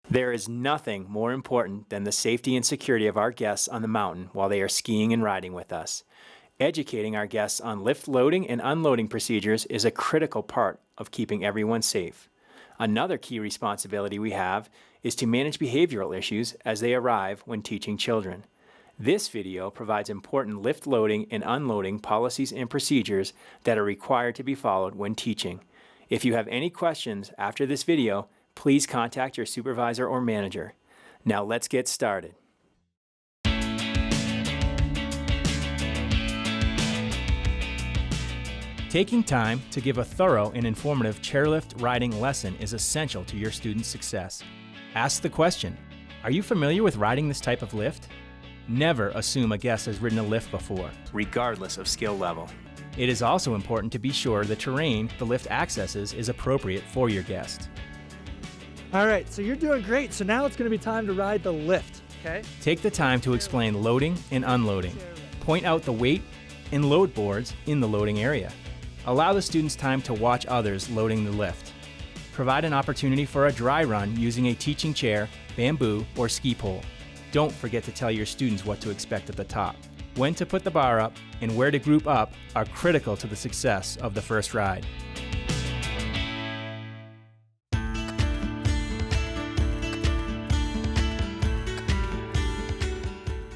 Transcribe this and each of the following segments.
There is nothing more important than the safety and security of our guests on the mountain while they are skiing and riding with us. Educating our guests on lift loading and unloading procedures is a critical part of keeping everyone safe. Another key responsibility we have is to manage behavioral issues as they arrive when teaching children. This video provides important lift loading and unloading policies and procedures that are required to be followed when teaching. If you have any questions after this video, please contact your supervisor or manager. Now let's get started. Taking time to give a thorough and informative chairlift riding lesson is essential to your students' success. Ask the question, are you familiar with riding this type of lift? Never assume a guest has ridden a lift before, regardless of skill level. It is also important to be sure the terrain the lift accesses is appropriate for your guest. All right, so you're doing great. So now it's going to be time to ride the lift, okay? Take the time to explain loading and unloading. Point out the weight and load boards in the loading area. Allow the students time to watch others loading the lift. Provide an opportunity for a dry run using a teaching chair, bamboo, or ski pole. Don't forget to tell your students what to expect at the top. When to put the bar up and where to group up are critical to the success of the first ride.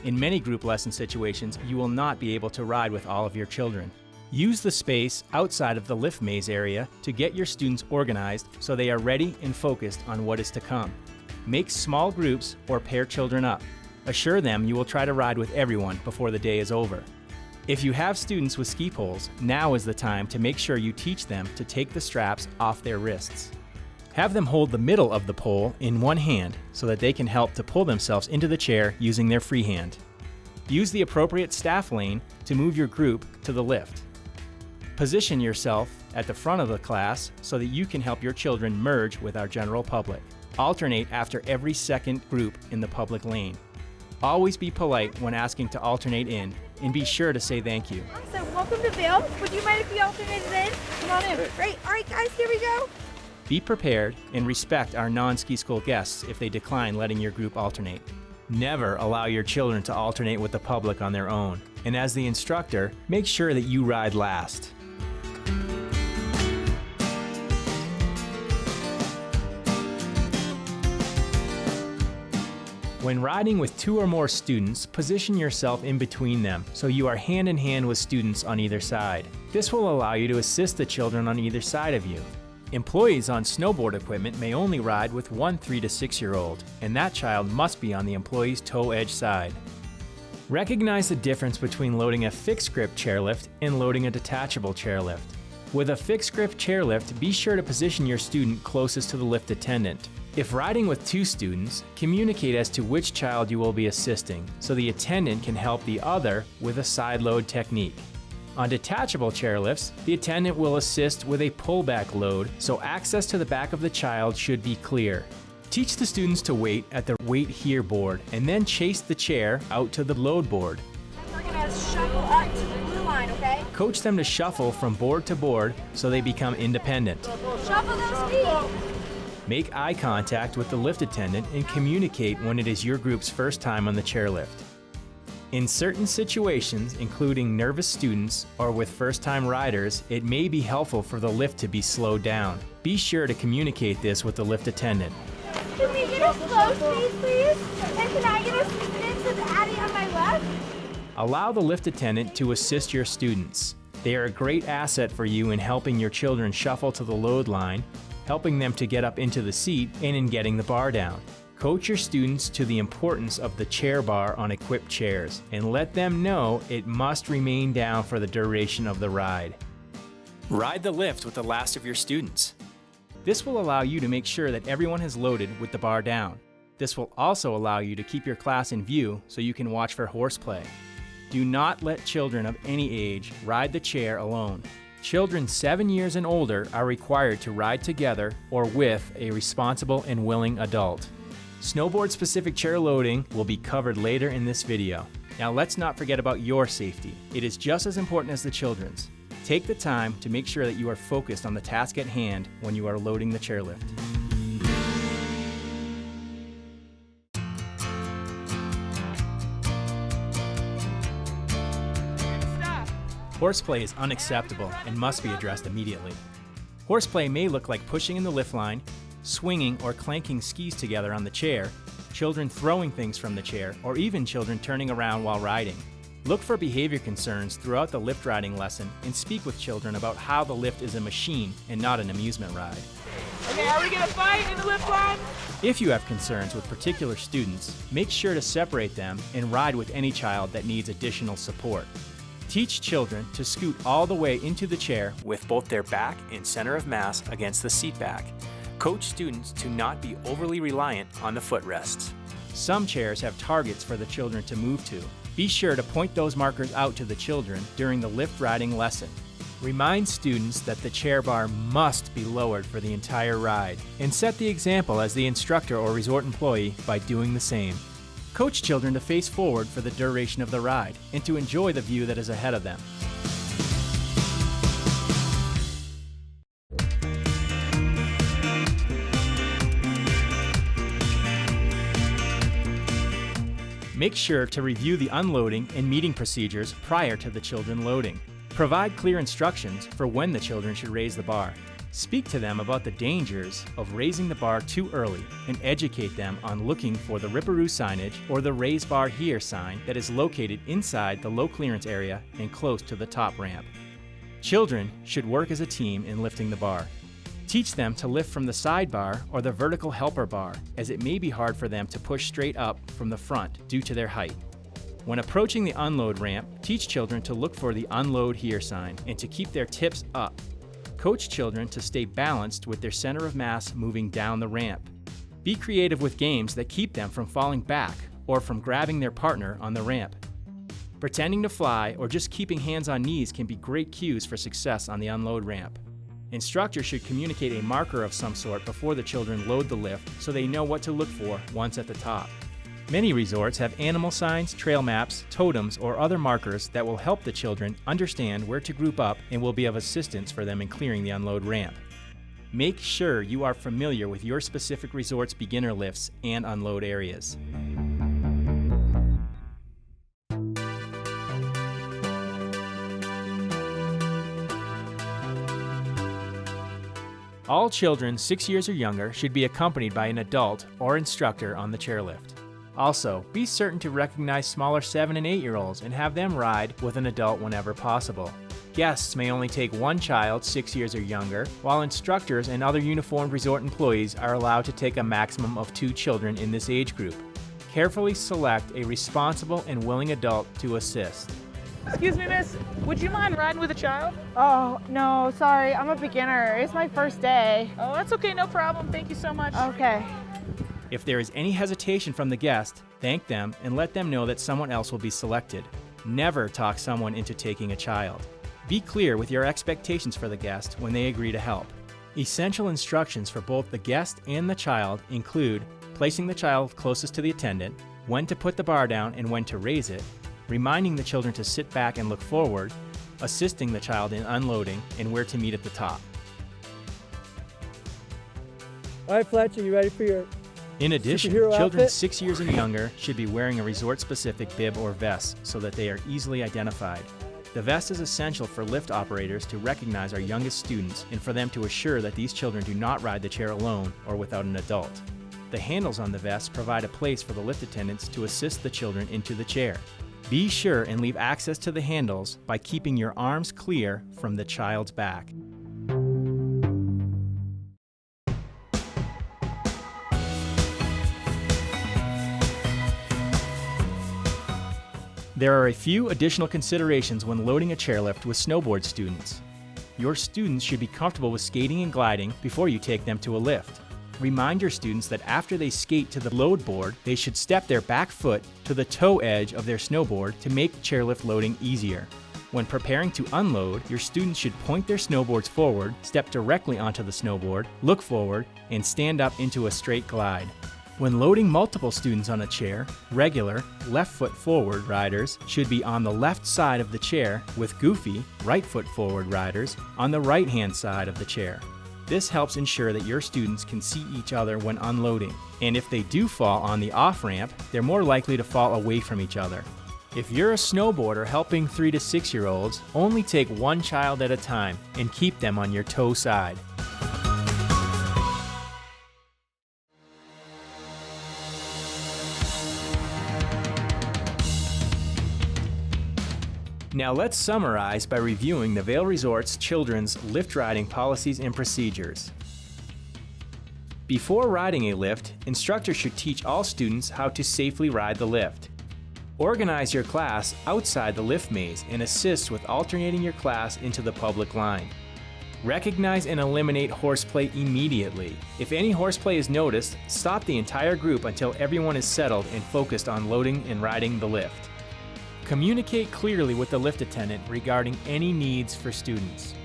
In many group lesson situations, you will not be able to ride with all of your children. Use the space outside of the lift maze area to get your students organized so they are ready and focused on what is to come. Make small groups or pair children up. Assure them you will try to ride with everyone before the day is over. If you have students with ski poles, now is the time to make sure you teach them to take the straps off their wrists. Have them hold the middle of the pole in one hand so that they can help to pull themselves into the chair using their free hand. Use the appropriate staff lane to move your group to the lift. Position yourself at the front of the class so that you can help your children merge with our general public. Alternate after every second group in the public lane. Always be polite when asking to alternate in, and be sure to say thank you. Awesome. Welcome to Vail. Would you mind if we alternated in? Come on in. Great. All right, guys, here we go. Be prepared and respect our non-ski school guests if they decline letting your group alternate. Never allow your children to alternate with the public on their own. And as the instructor, make sure that you ride last. When riding with two or more students, position yourself in between them so you are hand in hand with students on either side. This will allow you to assist the children on either side of you. Employees on snowboard equipment may only ride with one 3 to 6-year-old, and that child must be on the employee's toe edge side. Recognize the difference between loading a fixed grip chairlift and loading a detachable chairlift. With a fixed grip chairlift, be sure to position your student closest to the lift attendant. If riding with two students, communicate as to which child you will be assisting so the attendant can help the other with a side load technique. On detachable chairlifts, the attendant will assist with a pullback load, so access to the back of the child should be clear. Teach the students to wait at the wait here board and then chase the chair out to the load board. We're going to shuffle up to the blue line, okay? Coach them to shuffle from board to board so they become independent. Shuffle those feet. Make eye contact with the lift attendant and communicate when it is your group's first time on the chairlift. In certain situations, including nervous students or with first-time riders, it may be helpful for the lift to be slowed down. Be sure to communicate this with the lift attendant. Can we get a slow speed, please? And can I get assistance with Addie on my left? Allow the lift attendant to assist your students. They are a great asset for you in helping your children shuffle to the load line, helping them to get up into the seat, and in getting the bar down. Coach your students to the importance of the chair bar on equipped chairs, and let them know it must remain down for the duration of the ride. Ride the lift with the last of your students. This will allow you to make sure that everyone has loaded with the bar down. This will also allow you to keep your class in view so you can watch for horseplay. Do not let children of any age ride the chair alone. Children 7 years and older are required to ride together or with a responsible and willing adult. Snowboard-specific chair loading will be covered later in this video. Now let's not forget about your safety. It is just as important as the children's. Take the time to make sure that you are focused on the task at hand when you are loading the chairlift. Horseplay is unacceptable and must be addressed immediately. Horseplay may look like pushing in the lift line, swinging or clanking skis together on the chair, children throwing things from the chair, or even children turning around while riding. Look for behavior concerns throughout the lift riding lesson and speak with children about how the lift is a machine and not an amusement ride. Okay, are we gonna fight in the lift line? If you have concerns with particular students, make sure to separate them and ride with any child that needs additional support. Teach children to scoot all the way into the chair with both their back and center of mass against the seat back. Coach students to not be overly reliant on the footrests. Some chairs have targets for the children to move to. Be sure to point those markers out to the children during the lift riding lesson. Remind students that the chair bar must be lowered for the entire ride, and set the example as the instructor or resort employee by doing the same. Coach children to face forward for the duration of the ride and to enjoy the view that is ahead of them. Make sure to review the unloading and meeting procedures prior to the children loading. Provide clear instructions for when the children should raise the bar. Speak to them about the dangers of raising the bar too early and educate them on looking for the Ripperoo signage or the Raise Bar Here sign that is located inside the low clearance area and close to the top ramp. Children should work as a team in lifting the bar. Teach them to lift from the side bar or the vertical helper bar, as it may be hard for them to push straight up from the front due to their height. When approaching the unload ramp, teach children to look for the Unload Here sign and to keep their tips up. Coach children to stay balanced with their center of mass moving down the ramp. Be creative with games that keep them from falling back or from grabbing their partner on the ramp. Pretending to fly or just keeping hands on knees can be great cues for success on the unload ramp. Instructors should communicate a marker of some sort before the children load the lift so they know what to look for once at the top. Many resorts have animal signs, trail maps, totems, or other markers that will help the children understand where to group up and will be of assistance for them in clearing the unload ramp. Make sure you are familiar with your specific resort's beginner lifts and unload areas. All children 6 years or younger should be accompanied by an adult or instructor on the chairlift. Also, be certain to recognize smaller 7 and 8-year-olds and have them ride with an adult whenever possible. Guests may only take one child 6 years or younger, while instructors and other uniformed resort employees are allowed to take a maximum of 2 children in this age group. Carefully select a responsible and willing adult to assist. Excuse me, miss, would you mind riding with a child? Oh, no, sorry, I'm a beginner. It's my first day. Oh, that's okay, no problem. Thank you so much. Okay. If there is any hesitation from the guest, thank them and let them know that someone else will be selected. Never talk someone into taking a child. Be clear with your expectations for the guest when they agree to help. Essential instructions for both the guest and the child include placing the child closest to the attendant, when to put the bar down and when to raise it, reminding the children to sit back and look forward, assisting the child in unloading, and where to meet at the top. All right, Fletch, are you ready for your In addition, superhero children outfit? 6 years and younger should be wearing a resort-specific bib or vest so that they are easily identified. The vest is essential for lift operators to recognize our youngest students and for them to assure that these children do not ride the chair alone or without an adult. The handles on the vest provide a place for the lift attendants to assist the children into the chair. Be sure and leave access to the handles by keeping your arms clear from the child's back. There are a few additional considerations when loading a chairlift with snowboard students. Your students should be comfortable with skating and gliding before you take them to a lift. Remind your students that after they skate to the load board, they should step their back foot to the toe edge of their snowboard to make chairlift loading easier. When preparing to unload, your students should point their snowboards forward, step directly onto the snowboard, look forward, and stand up into a straight glide. When loading multiple students on a chair, regular, left foot forward riders should be on the left side of the chair with goofy, right foot forward riders on the right-hand side of the chair. This helps ensure that your students can see each other when unloading, and if they do fall on the off-ramp, they're more likely to fall away from each other. If you're a snowboarder helping 3 to 6 year olds, only take one child at a time and keep them on your toe side. Now let's summarize by reviewing the Vail Resort's children's lift riding policies and procedures. Before riding a lift, instructors should teach all students how to safely ride the lift. Organize your class outside the lift maze and assist with alternating your class into the public line. Recognize and eliminate horseplay immediately. If any horseplay is noticed, stop the entire group until everyone is settled and focused on loading and riding the lift. Communicate clearly with the lift attendant regarding any needs for students.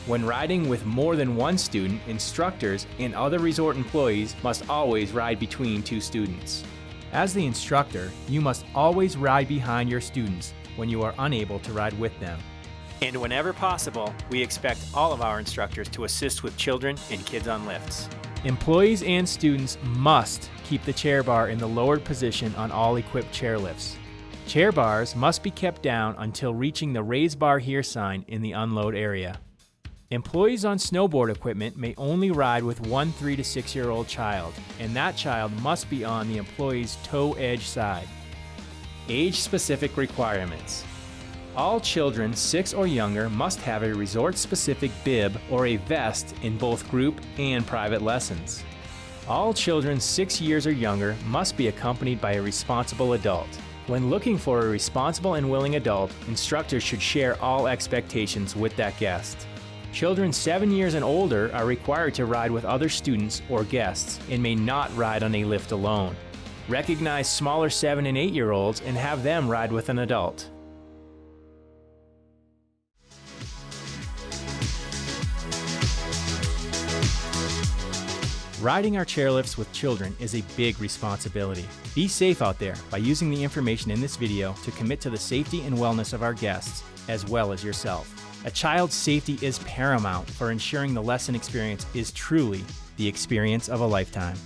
When riding with more than one student, instructors and other resort employees must always ride between two students. As the instructor, you must always ride behind your students when you are unable to ride with them. And whenever possible, we expect all of our instructors to assist with children and kids on lifts. Employees and students must keep the chair bar in the lowered position on all equipped chairlifts. Chair bars must be kept down until reaching the raise bar here sign in the unload area. Employees on snowboard equipment may only ride with one 3 to 6 year old child, and that child must be on the employee's toe edge side. Age-specific requirements. All children 6 or younger must have a resort-specific bib or a vest in both group and private lessons. All children 6 years or younger must be accompanied by a responsible adult. When looking for a responsible and willing adult, instructors should share all expectations with that guest. Children 7 years and older are required to ride with other students or guests and may not ride on a lift alone. Recognize smaller 7 and 8 year olds and have them ride with an adult. Riding our chairlifts with children is a big responsibility. Be safe out there by using the information in this video to commit to the safety and wellness of our guests, as well as yourself. A child's safety is paramount for ensuring the lesson experience is truly the experience of a lifetime.